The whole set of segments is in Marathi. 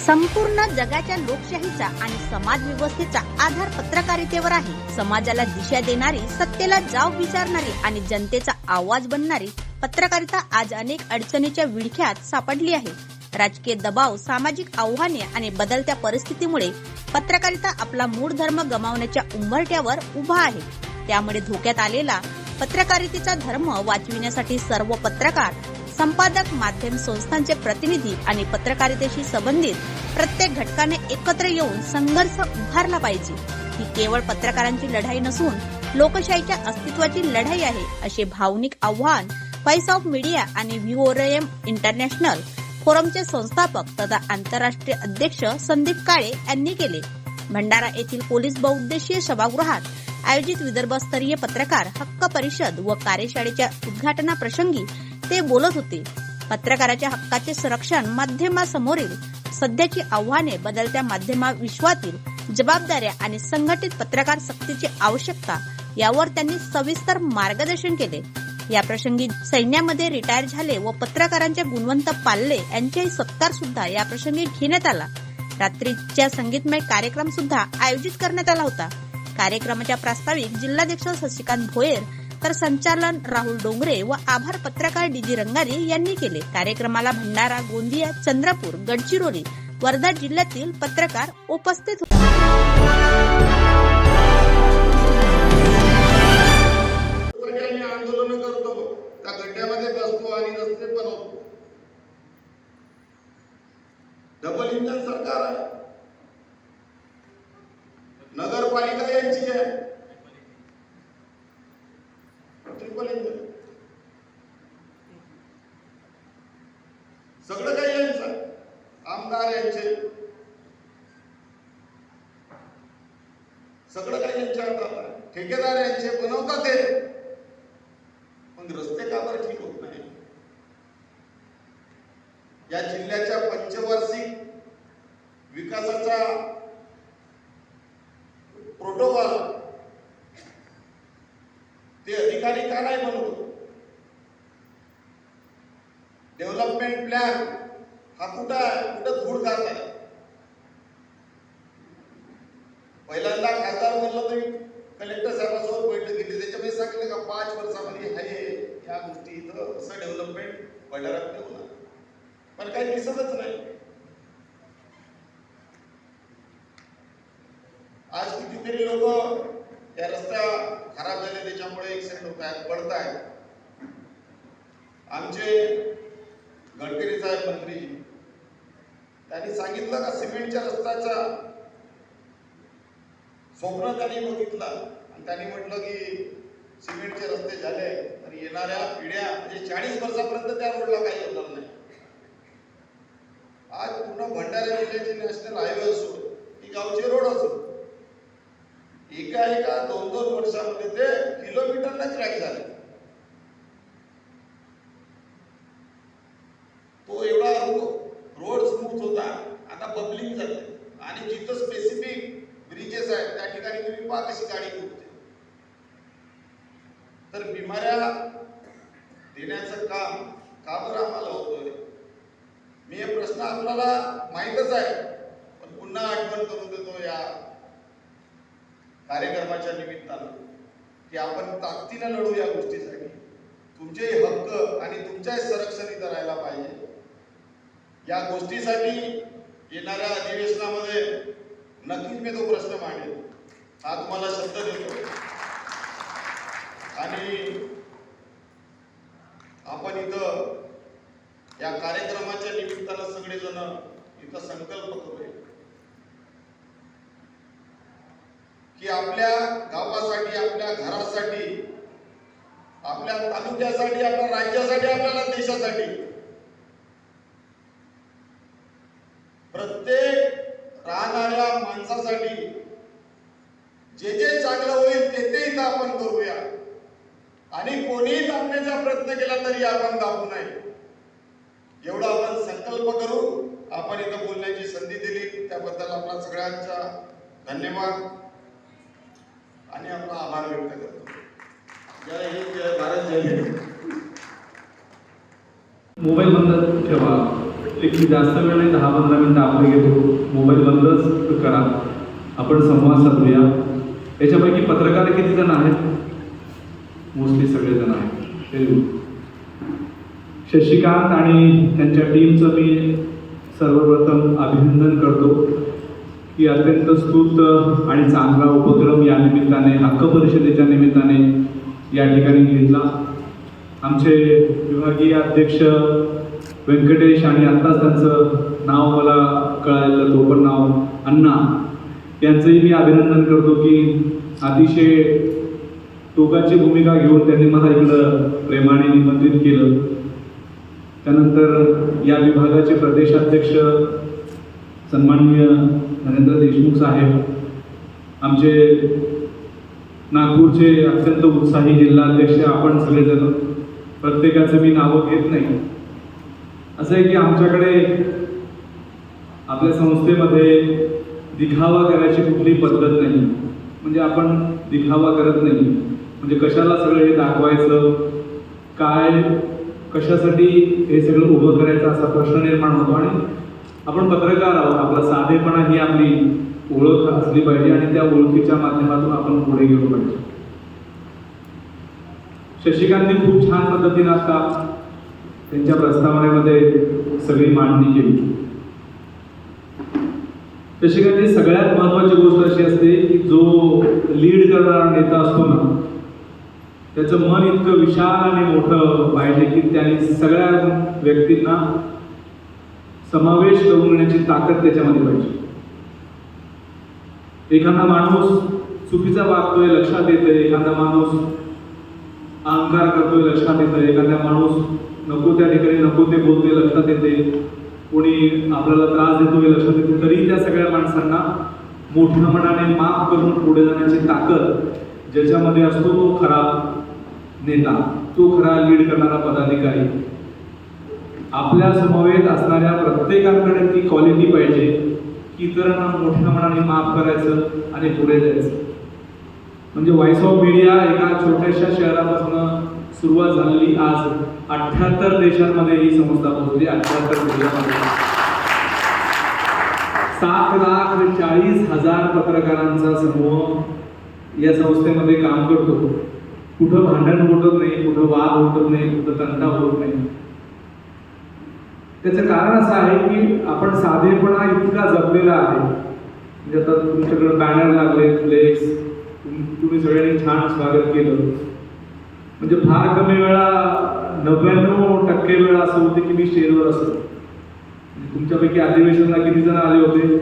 संपूर्ण जगाच्या लोकशाहीचा आणि समाज व्यवस्थेचा आधार पत्रकारितेवर आहे. समाजाला दिशा देणारी, सत्तेला जाव विचारणारी आणि जनतेचा आवाज बनणारी पत्रकारिता आज अनेक अडचणीच्या विळख्यात सापडली आहे. राजकीय दबाव, सामाजिक आव्हाने आणि बदलत्या परिस्थितीमुळे पत्रकारिता आपला मूळ धर्म गमावण्याच्या उंबरठ्यावर उभा आहे. त्यामुळे धोक्यात आलेला पत्रकारितेचा धर्म वाचविण्यासाठी सर्व पत्रकार, संपादक, माध्यम संस्थांचे प्रतिनिधी आणि पत्रकारितेशी संबंधित प्रत्येक घटकाने एकत्र येऊन संघर्ष उभारला पाहिजे. ही केवळ पत्रकारांची लढाई नसून लोकशाहीच्या अस्तित्वाची लढाई आहे, असे भावनिक आव्हान व्हॉइस ऑफ मीडिया आणि व्हीओआरएम इंटरनॅशनल फोरमचे संस्थापक तथा आंतरराष्ट्रीय अध्यक्ष संदीप काळे यांनी केले. भंडारा येथील पोलीस बहुउद्देशीय सभागृहात आयोजित विदर्भस्तरीय पत्रकार हक्क परिषद व कार्यशाळेच्या उद्घाटनाप्रसंगी ते बोलत होते. पत्रकाराच्या हक्काचे संरक्षण, माध्यमासमोरील सध्याची आव्हाने, बदलत्या माध्यमा विश्वातील जबाबदाऱ्या आणि संघटित पत्रकार सक्तीची आवश्यकता यावर त्यांनी सविस्तर मार्गदर्शन केले. या प्रसंगी सैन्यामध्ये रिटायर झाले व पत्रकारांचे गुणवंत पाल्ले यांचाही सत्कार सुद्धा या प्रसंगी घेण्यात आला. रात्रीच्या संगीतमय कार्यक्रम सुद्धा आयोजित करण्यात आला होता. कार्यक्रमाच्या प्रास्ताविक जिल्हाध्यक्ष शशिकांत भोयर, तर संचालन राहुल डोंगरे व आभार पत्रकार डीजी रंगारी यांनी केले. कार्यक्रमाला भंडारा, गोंदिया, चंद्रपूर, गडचिरोली, वर्धा जिल्ह्यातील पत्रकार उपस्थित होते. आंदोलन करतो, त्या गड्ड्यामध्ये बसतो आणि रस्ते बनवतो. डबल इंजन सरकार आहे. नगरपालिका यांची आहे, ट्रिपल इंजन, सगळं काही यांचं. आमदार यांचे, सगळं काही यांच्या हातात आहे. ठेकेदार यांचे, बनवतात ते. पण रस्ते का बरं ठीक होत नाही? या जिल्ह्याच्या पंचवार्षिक विकासाचा प्रोटोकॉल ते अधिकारी का नाही बनवत? डेव्हलपमेंट प्लॅन हा कुठं धूळ खात आहे? पहिल्यांदा खासदार म्हणलं तरी कलेक्टर साहेबांसोबत बैठक घेतली, त्याच्यामध्ये सांगितलं का 5 वर्षामध्ये आहे या गोष्टी इथं असं डेव्हलपमेंट भंडाऱ्यात होणार, पण काही दिसतच नाही. आज कितीतरी लोक या रस्ता खराब झाले त्याच्यामुळे ऍक्सिडेंट होत आहेत, पडत आहेत. आमचे गडकरी साहेब मंत्री त्यांनी सांगितलं का सिमेंटच्या रस्त्याचा स्वप्न त्यांनी बघितलं आणि त्यांनी म्हटलं की सिमेंटचे रस्ते झाले तर येणाऱ्या पिढ्या म्हणजे 40 वर्षापर्यंत त्या रोडला काही होणार नाही. आज पूर्ण भंडारा जिल्ह्याचे नॅशनल हायवे असो की गावचे रोड असो, एका 2-2 वर्षामध्ये ते किलोमीटरला क्रॅक झाले. तो एवढा रोड स्मूथ होता, आता बबलिंग झाले आणि जिथं स्पेसिफिक ब्रिजेस आहेत त्या ठिकाणी तुम्ही पहा कशी गाडी उडते. तर बिमाऱ्या देण्याचं काम का बरं आम्हाला होतोय? मी हे प्रश्न आपल्याला माहीतच आहे, पण पुन्हा आठवण करून देतो या कार्यक्रमाच्या निमित्तानं की आपण ताकदीनं लढू या गोष्टीसाठी. तुमचे हक्क आणि तुमच्या संरक्षण इथं राहायला पाहिजे. या गोष्टीसाठी येणाऱ्या अधिवेशनामध्ये नक्कीच मी तो प्रश्न मांडेल, हा तुम्हाला शब्द देतो. आणि आपण इथं या कार्यक्रमाच्या निमित्तानं सगळेजण इथं संकल्प करूया की आपल्या गावासाठी, आपल्या घरासाठी, आपल्या तालुक्यासाठी, आपल्या राज्यासाठी, आपल्याला देशासाठी प्रत्येक राहणाऱ्या माणसासाठी जे जे चांगलं होईल ते इथं आपण करूया. आणि कोणीही दाबण्याचा प्रयत्न केला तरी आपण दाबू नये, एवढा आपण संकल्प करू. आपण इथं बोलण्याची संधी दिली त्याबद्दल आपला सगळ्यांचा धन्यवाद आणि आपला आभार व्यक्त करतो. जय हिंद, जय भारत, जय हिंद. मोबाईल बंद ठेवा. एक जास्त वेळ नाही, 10-15 मिनिटं आपण घेतो. मोबाईल बंदच करा, आपण संवाद साधूया. याच्यापैकी पत्रकार किती जण आहेत? मोस्टली सगळेजण आहेत. Very good. शशिकांत आणि त्यांच्या टीमचं मी सर्वप्रथम अभिनंदन करतो की अत्यंत स्तुत आणि चांगला उपक्रम या निमित्ताने, हक्क परिषदेच्या निमित्ताने या ठिकाणी घेतला. आमचे विभागीय अध्यक्ष व्यंकटेश आणि आत्ताच त्यांचं नाव मला कळालेलं, तो पण नाव अण्णा, यांचंही मी अभिनंदन करतो की अतिशय टोकाची भूमिका घेऊन त्यांनी मला इकडं प्रेमाने निमंत्रित केलं. त्यानंतर या विभागाचे प्रदेशाध्यक्ष सन्माननीय नरेंद्र देशमुख साहेब, आमचे नागपूरचे अत्यंत उत्साही जिल्हाध्यक्ष, आपण सगळेजण, प्रत्येकाचं मी नावं घेत नाही. असं आहे की आमच्याकडे आपल्या संस्थेमध्ये दिखावा करायची कुठली पद्धत नाही. म्हणजे आपण दिखावा करत नाही. म्हणजे कशाला सगळं हे दाखवायचं, काय कशासाठी हे सगळं उभं करायचं असा प्रश्न निर्माण होतो. आणि आपण पत्रकार आहोत, आपला साधेपणा ही आपली ओळख असली पाहिजे आणि त्या ओळखीच्या माध्यमातून आपण पुढे गेलो पाहिजे. शशिकांतनी खूप छान पद्धतीने आता त्यांच्या प्रस्तावनेमध्ये सगळी मांडणी केली. शशिकांतची सगळ्यात महत्वाची गोष्ट अशी असते की जो लीड करणारा नेता असतो ना, त्याचं मन इतकं विशाल आणि मोठं पाहिजे की त्यांनी सगळ्या व्यक्तींना समावेश करून घेण्याची ताकद त्याच्यामध्ये पाहिजे. एखादा माणूस चुकीचा वागतोय लक्षात येतोय, एखादा माणूस अहंकार करतोय लक्षात येतोय, एखादा माणूस नको त्या ठिकाणी नको ते बोलतोय लक्षात येते, कोणी आपल्याला त्रास देतोय लक्षात येते, तरी त्या सगळ्या माणसांना मोठ्या मनाने माफ करून पुढे जाण्याची ताकद ज्याच्यामध्ये असतो तो खरा नेता, तो खरा लीड करणारा पदाधिकारी. आपल्या समवेत असणाऱ्या प्रत्येकाकडे ती क्वालिटी पाहिजे की इतरांना मोठ्या मनाने माफ करायचं आणि पुढे जायचं. म्हणजे व्हॉइस ऑफ मीडिया एका छोट्याशा शहरापासून सुरुवात झालेली आज 78 देशांमध्ये ही संस्था पोहोचली. 78 देशांमध्ये 7,40,000 पत्रकारांचा समूह या संस्थेमध्ये काम करतो. कुठं भांडण होत नाही, कुठं वाद होत नाही, कुठं तंटा होत नाही. त्याचं कारण असं आहे की आपण साधेपणा इतका जपलेला आहे. म्हणजे आता तुमच्याकडे बॅनर लागले, फ्लेक्स, तुम्ही सगळ्यांनी छान स्वागत केलं. म्हणजे फार कमी वेळा 99% वेळा असं होते की मी स्टेजवर असतो. तुमच्यापैकी अधिवेशनाला किती जण आले होते?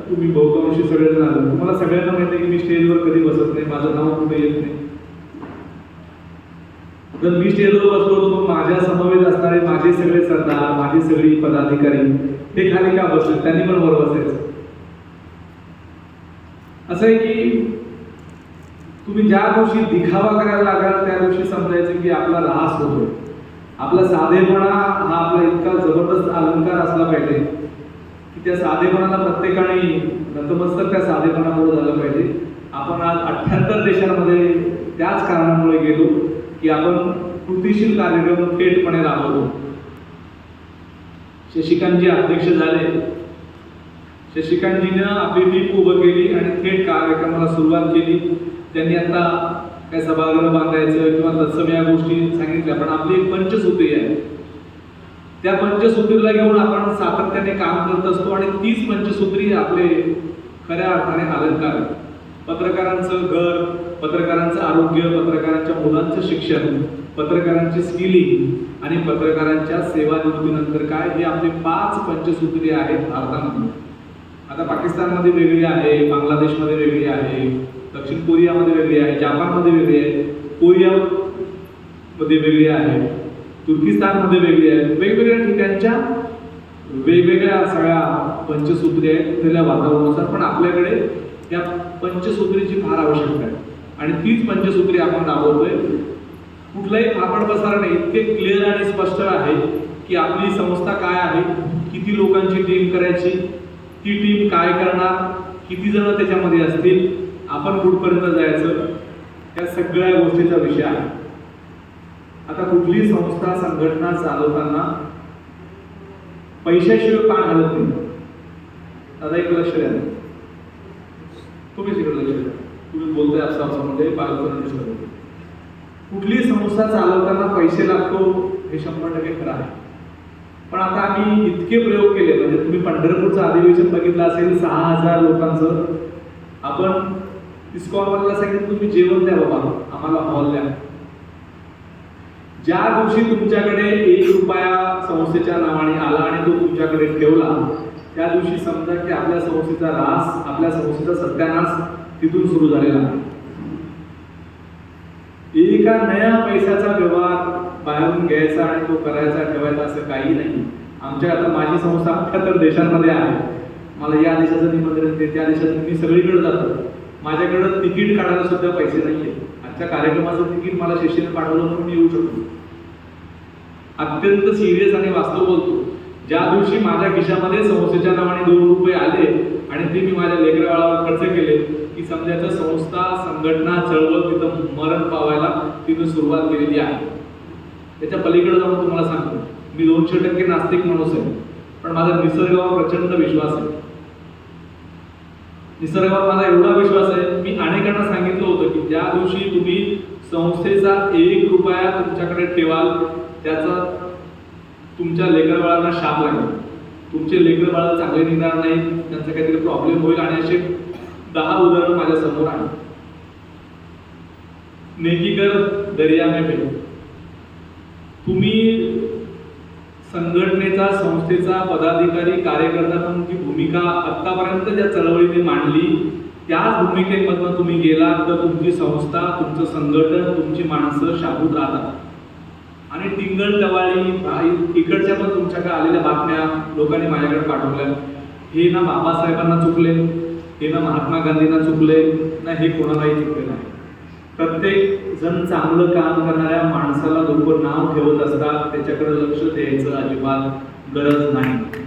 तुम्ही बहुतांशी सगळेजण आले. तुम्हाला सगळ्यांना माहिती आहे की मी स्टेजवर कधी बसत नाही, माझं नाव कुठे येत नाही. जर मी स्टेजवर बसलो होतो तर माझ्या समवेत असणारे माझे सगळे सरदार, माझी सगळी पदाधिकारी हे खाली का बसले? त्यांनी पण वर बसायचं. असं आहे की तुम्ही ज्या दिवशी दिखावा करायला लागाल त्या दिवशी समजायचं की आपला ऱ्हास होतो. आपला साधेपणा हा आपला इतका जबरदस्त अलंकार असला पाहिजे की त्या साधेपणाला प्रत्येकाने नतमस्तक त्या साधेपणामुळे झालं पाहिजे. आपण आज 78 देशांमध्ये त्याच कारणामुळे गेलो की आपण कृतीशील कार्यक्रम थेटपणे राबवतो. शशिकांतजी अध्यक्ष झाले. शशिकांतजीनं आपली टीम उभं केली आणि थेट कार्यक्रमाला सुरुवात केली. त्यांनी आता काय सभागृह बांधायचं किंवा तत्सम या गोष्टी सांगितल्या, पण आपली एक पंचसूत्री आहे. त्या पंचसूत्रीला घेऊन आपण सातत्याने काम करत असतो आणि तीच पंचसूत्री आपले खऱ्या अर्थाने अलंकार आहे. पत्रकारांचं घर, पत्रकारांचं आरोग्य, पत्रकारांच्या मुलांचं शिक्षण, पत्रकारांची स्किलिंग आणि पत्रकारांच्या सेवानिवृत्तीनंतर काय, हे आपले 5 पंचसूत्री आहेत भारतामध्ये. आता पाकिस्तानमध्ये वेगळी आहे, बांगलादेशमध्ये वेगळी आहे, दक्षिण कोरियामध्ये वेगळी आहे, जपानमध्ये वेगळी आहे, कोरियामध्ये वेगळी आहे, तुर्किस्तानमध्ये वेगळी आहे. वेगवेगळ्या ठिकाणच्या वेगवेगळ्या सगळ्या पंचसूत्री आहेत तिथल्या वातावरणानुसार. पण आपल्याकडे या पंचसूत्रीची फार आवश्यकता आहे आणि तीच पंचसूत्री आपण राबवतोय. कुठलाही फापड पसारा नाही, इतके क्लिअर आणि स्पष्ट आहे की आपली संस्था काय आहे, किती लोकांची टीम करायची, ती टीम काय करणार, किती जण त्याच्यामध्ये असतील, आपण कुठपर्यंत जायचं, या सगळ्या गोष्टीचा विषय आहे. आता कुठली संस्था संघटना चालवताना पैशाशिवाय पान हलत नाही. दादा एक लक्ष द्या, तुम्ही तिकडे लक्ष द्या. तुम्ही बोलताय असं म्हणजे बालकांना कुठली संस्था चालवताना पैसे लागतो हे 100% खरं आहे. पण आता आम्ही इतके प्रयोग केले, म्हणजे तुम्ही पंढरपूरचं अधिवेशन बघितलं असेल, 6,000 लोकांचं. आपण इस्कॉनवाल्याला सांगितलं तुम्ही जेवण द्या बाबा, आम्हाला हॉल द्या. ज्या दिवशी तुमच्याकडे 1 रुपया संस्थेच्या नावाने आला आणि तो तुमच्याकडे ठेवला, त्या दिवशी समजा की आपल्या संस्थेचा रास, आपल्या संस्थेचा सत्यानाश तिथून सुरू झालेला आहे. एका नया पैशाचा व्यवहार बाहेरून घ्यायचा आणि तो करायचा ठेवायचा असं काही नाही. आमच्या आता माझी संस्था 78 देशांमध्ये आहे. मला या देशाचं निमंत्रण देते, त्या देशाचं मी सगळीकडे जातो. माझ्याकडे तिकीट काढायला सुद्धा पैसे नाहीये. आजच्या कार्यक्रमाचं तिकीट मला शिष्याने पाठवलं म्हणून मी येऊ शकतो. अत्यंत सिरियस आणि वास्तव बोलतो. ज्या दिवशी माझ्या खिशामध्ये संस्थेच्या नावाने 2 रुपये आले आणि ते मी माझ्या लेकराबाळावर खर्च केले, की समजायचं संस्था, संघटना, चळवळ तिथं मरण पावायला तिथं सुरुवात केलेली आहे. त्याच्या पलीकडे जाऊन तुम्हाला सांगतो, मी 200% नास्तिक माणूस आहे, पण माझा निसर्गावर प्रचंड विश्वास आहे. निसर्गावर माझा एवढा विश्वास आहे, मी अनेकांना सांगितलं होतं की ज्या दिवशी तुम्ही संस्थेचा 1 रुपया तुमच्याकडे ठेवाल, त्याचा तुमच्या लेकरबाळांना शाप लागेल. तुमचे लेकरबाळ चांगले निघणार नाही, त्यांचा काहीतरी प्रॉब्लेम होईल. आणि असे 10 उदाहरणं माझ्या समोर आहे. नेकी कर दर्या में फेक. तुम्ही संघटनेचा, संस्थेचा पदाधिकारी, कार्यकर्ता म्हणून जी भूमिका आतापर्यंत ज्या चळवळीने मांडली, त्याच भूमिकेमधून तुम्ही गेलात तर तुमची संस्था, तुमचं संघटन, तुमची माणसं शाबूत राहतात. आणि टिंगल टवाळी इकडच्या पण तुमच्याकडे आलेल्या बातम्या लोकांनी माझ्याकडे पाठवल्या, हे ना बाबासाहेबांना चुकले, हे ना महात्मा गांधींना चुकले, ना हे कोणालाही चुकले नाही. प्रत्येक जण चांगलं काम करणाऱ्या माणसाला लोक नाव ठेवत असतात, त्याच्याकडे लक्ष द्यायचं अजिबात गरज नाही.